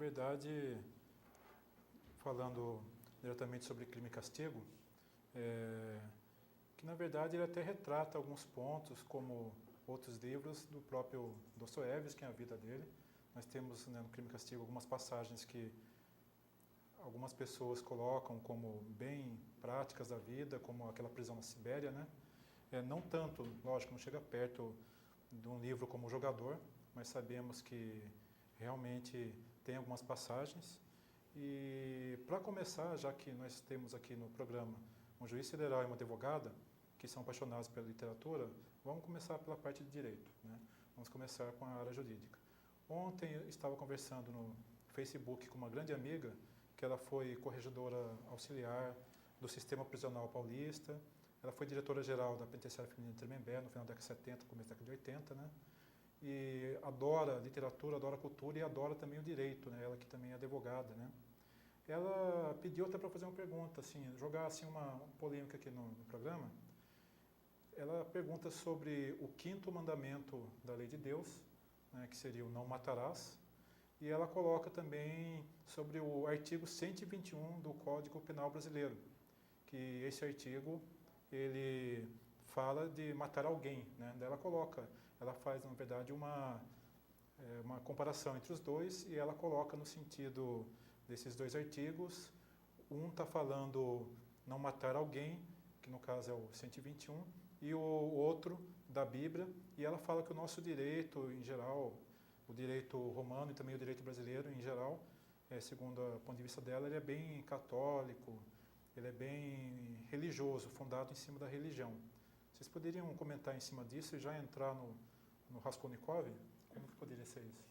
verdade, falando diretamente sobre Crime e Castigo, que na verdade ele até retrata alguns pontos, como outros livros do próprio Dostoiévski, a vida dele. Nós temos, né, no Crime e Castigo algumas passagens que algumas pessoas colocam como bem práticas da vida, como aquela prisão na Sibéria, né? Não tanto, lógico, não chega perto de um livro como O Jogador, mas sabemos que realmente tem algumas passagens. E para começar, já que nós temos aqui no programa um juiz federal e uma advogada que são apaixonados pela literatura, vamos começar pela parte de direito, né? Vamos começar com a área jurídica. Ontem eu estava conversando no Facebook com uma grande amiga, que ela foi corregedora auxiliar do Sistema Prisional Paulista, ela foi diretora-geral da Penitenciária Feminina de Tremembé no final da década de 70, começo da década de 80, né? E adora literatura, adora cultura e adora também o direito, né? Ela que também é advogada, né? Ela pediu até para fazer uma pergunta, assim, jogar assim uma polêmica aqui no programa. Ela pergunta sobre o 5º mandamento da lei de Deus, né, que seria o não matarás, e ela coloca também sobre o artigo 121 do Código Penal Brasileiro, que esse artigo ele fala de matar alguém, né? Daí ela faz na verdade uma comparação entre os dois e ela coloca no sentido desses dois artigos, um está falando não matar alguém, que no caso é o 121, e o outro da Bíblia, e ela fala que o nosso direito em geral, o direito romano e também o direito brasileiro em geral, segundo o ponto de vista dela, ele é bem católico, ele é bem religioso, fundado em cima da religião. Vocês poderiam comentar em cima disso e já entrar no Raskolnikov? Como que poderia ser isso?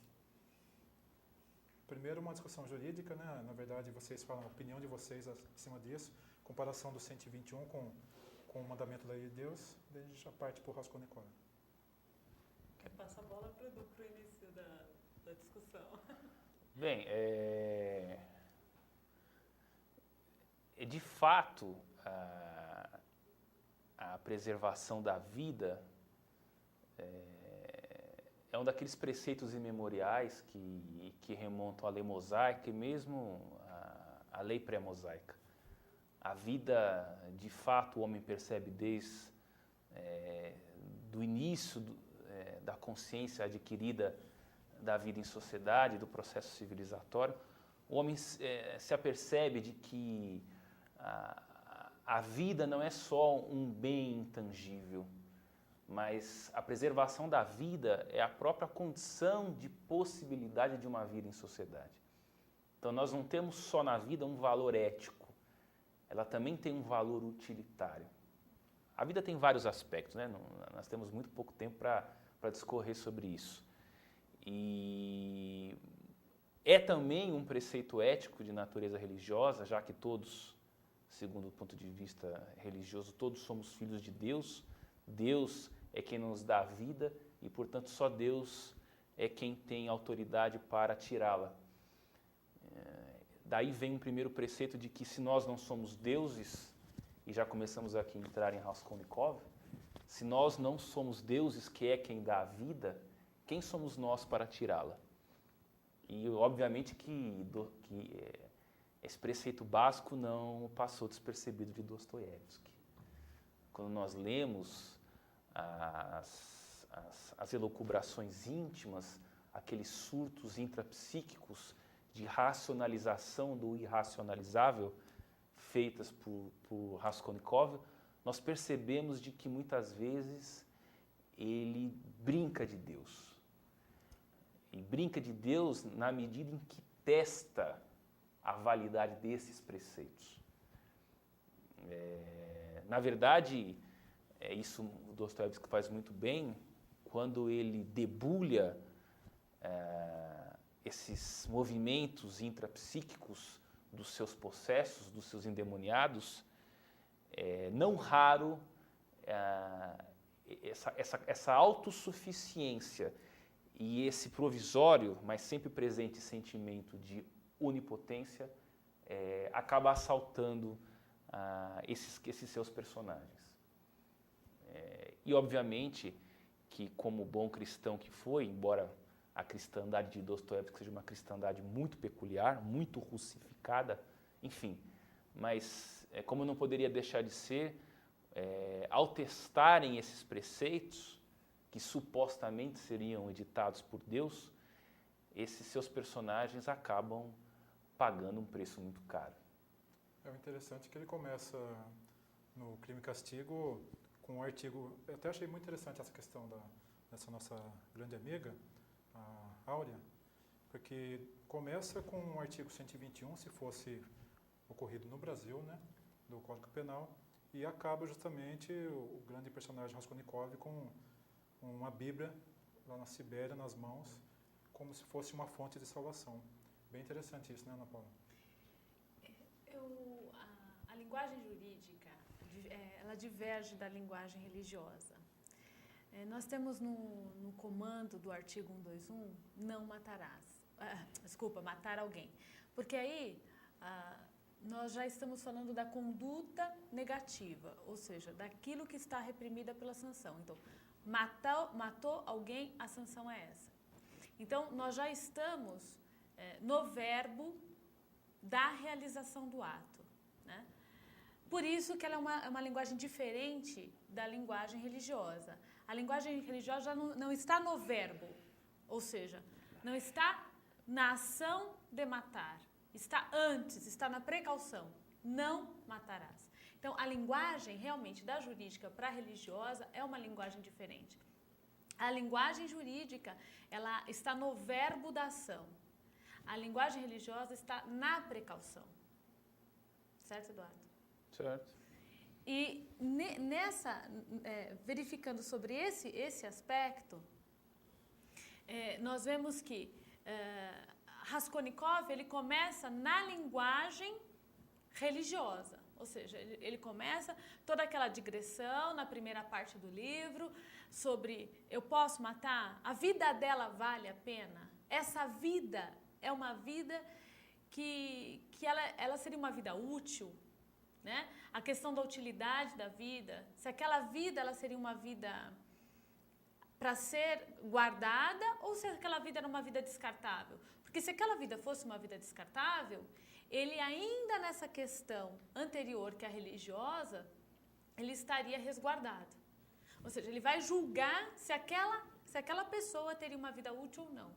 Primeiro, uma discussão jurídica, né? Na verdade, vocês falam a opinião de vocês em cima disso, comparação do 121 com o mandamento da lei de Deus, daí a gente já parte para o Raskolnikov. Quer passar a bola para o início da discussão? Bem, de fato, a preservação da vida é um daqueles preceitos imemoriais que remontam à lei mosaica e mesmo à lei pré-mosaica. A vida, de fato, o homem percebe desde do início da consciência adquirida da vida em sociedade, do processo civilizatório, o homem se apercebe de que a vida não é só um bem intangível, mas a preservação da vida é a própria condição de possibilidade de uma vida em sociedade. Então nós não temos só na vida um valor ético, ela também tem um valor utilitário. A vida tem vários aspectos, né? Nós temos muito pouco tempo para discorrer sobre isso. E é também um preceito ético de natureza religiosa, já que todos, segundo o ponto de vista religioso, todos somos filhos de Deus. Deus é quem nos dá a vida e, portanto, só Deus é quem tem autoridade para tirá-la. Daí vem um primeiro preceito de que se nós não somos deuses, e já começamos aqui a entrar em Raskolnikov, se nós não somos deuses, que é quem dá a vida, quem somos nós para tirá-la? E obviamente que esse preceito básico não passou despercebido de Dostoiévski. Quando nós lemos as elucubrações íntimas, aqueles surtos intrapsíquicos de racionalização do irracionalizável feitas por Raskolnikov, nós percebemos de que muitas vezes ele brinca de Deus. E brinca de Deus na medida em que testa a validade desses preceitos. Na verdade, isso o Dostoiévski faz muito bem quando ele debulha esses movimentos intrapsíquicos dos seus possessos, dos seus endemoniados. Não raro essa autossuficiência e esse provisório, mas sempre presente sentimento de onipotência acaba assaltando esses seus personagens. E obviamente que, como bom cristão que foi, embora a cristandade de Dostoiévski seja uma cristandade muito peculiar, muito russificada, enfim. Mas, como não poderia deixar de ser, ao testarem esses preceitos, que supostamente seriam editados por Deus, esses seus personagens acabam pagando um preço muito caro. É interessante que ele começa no Crime e Castigo com um artigo, eu até achei muito interessante essa questão dessa nossa grande amiga, a Áurea, porque começa com um artigo 121, se fosse ocorrido no Brasil, né, do Código Penal, e acaba justamente o grande personagem Raskolnikov com uma Bíblia lá na Sibéria, nas mãos, como se fosse uma fonte de salvação. Bem interessante isso, né, Ana Paula? A linguagem jurídica, ela diverge da linguagem religiosa. Nós temos no comando do artigo 121, não matarás. Matar alguém. Porque aí nós já estamos falando da conduta negativa, ou seja, daquilo que está reprimida pela sanção. Então, matou alguém, a sanção é essa. Então, nós já estamos no verbo da realização do ato, né? Por isso que ela é uma linguagem diferente da linguagem religiosa. A linguagem religiosa já não está no verbo, ou seja, não está na ação de matar, está antes, está na precaução, não matarás. Então, a linguagem realmente da jurídica para a religiosa é uma linguagem diferente. A linguagem jurídica, ela está no verbo da ação. A linguagem religiosa está na precaução. Certo, Eduardo? Certo. E verificando sobre esse aspecto, nós vemos que Raskolnikov, ele começa na linguagem religiosa. Ou seja, ele começa toda aquela digressão na primeira parte do livro sobre eu posso matar? A vida dela vale a pena? Essa vida é uma vida que ela seria uma vida útil, né? A questão da utilidade da vida, se aquela vida ela seria uma vida para ser guardada ou se aquela vida era uma vida descartável. Porque se aquela vida fosse uma vida descartável, ele ainda nessa questão anterior, que é a religiosa, ele estaria resguardado. Ou seja, ele vai julgar se aquela pessoa teria uma vida útil ou não.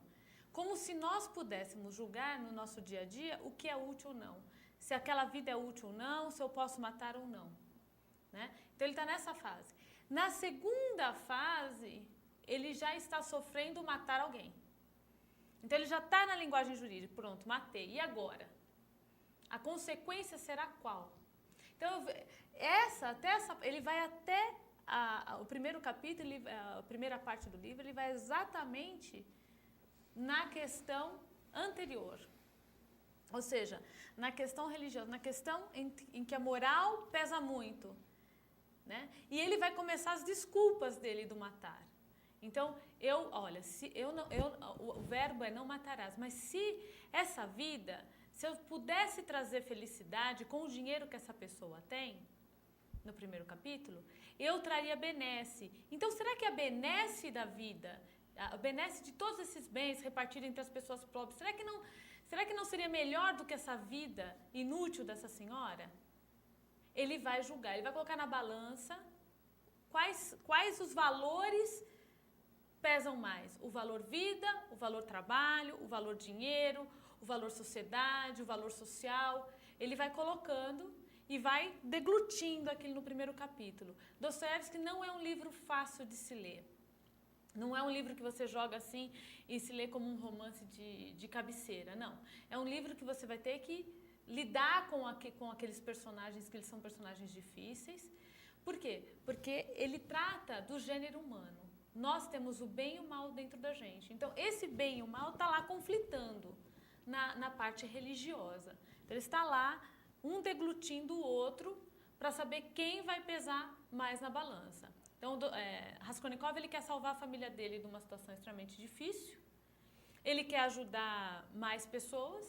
Como se nós pudéssemos julgar no nosso dia a dia o que é útil ou não. Se aquela vida é útil ou não, se eu posso matar ou não. Né? Então ele está nessa fase. Na segunda fase, ele já está sofrendo matar alguém. Então ele já está na linguagem jurídica. Pronto, matei. E agora? A consequência será qual? Então, ele vai até o primeiro capítulo, a primeira parte do livro, ele vai exatamente na questão anterior. Ou seja, na questão religiosa, na questão em que a moral pesa muito. Né? E ele vai começar as desculpas dele do matar. Então, o verbo é não matarás, mas se essa vida, se eu pudesse trazer felicidade com o dinheiro que essa pessoa tem, no primeiro capítulo, eu traria benesse. Então, será que a benesse da vida, a benesse de todos esses bens repartidos entre as pessoas pobres, será que não seria melhor do que essa vida inútil dessa senhora? Ele vai julgar, ele vai colocar na balança quais os valores pesam mais. O valor vida, o valor trabalho, o valor dinheiro, o valor sociedade, o valor social. Ele vai colocando e vai deglutindo aquilo no primeiro capítulo. Dostoiévski não é um livro fácil de se ler. Não é um livro que você joga assim e se lê como um romance de cabeceira, não. É um livro que você vai ter que lidar com aqueles personagens, que eles são personagens difíceis. Por quê? Porque ele trata do gênero humano. Nós temos o bem e o mal dentro da gente. Então, esse bem e o mal está lá conflitando na parte religiosa. Então, ele está lá, um deglutindo o outro, para saber quem vai pesar mais na balança. Então, Raskolnikov, ele quer salvar a família dele de uma situação extremamente difícil. Ele quer ajudar mais pessoas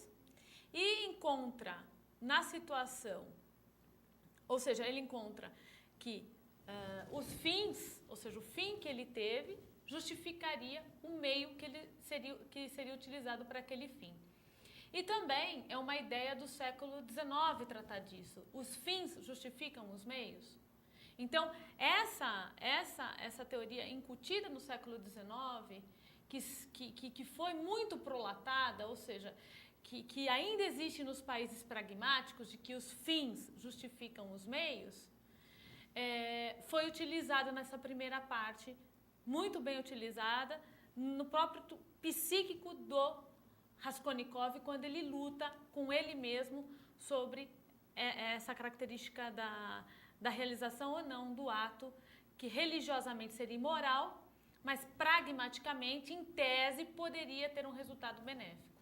e encontra na situação, ou seja, ele encontra que os fins, ou seja, o fim que ele teve, justificaria o meio que seria utilizado para aquele fim. E também é uma ideia do século XIX tratar disso. Os fins justificam os meios? Então, essa teoria incutida no século XIX, que foi muito prolatada, ou seja, que ainda existe nos países pragmáticos, de que os fins justificam os meios, foi utilizada nessa primeira parte, muito bem utilizada, no próprio psíquico do Raskolnikov, quando ele luta com ele mesmo sobre essa característica da realização ou não do ato, que religiosamente seria imoral, mas pragmaticamente, em tese, poderia ter um resultado benéfico.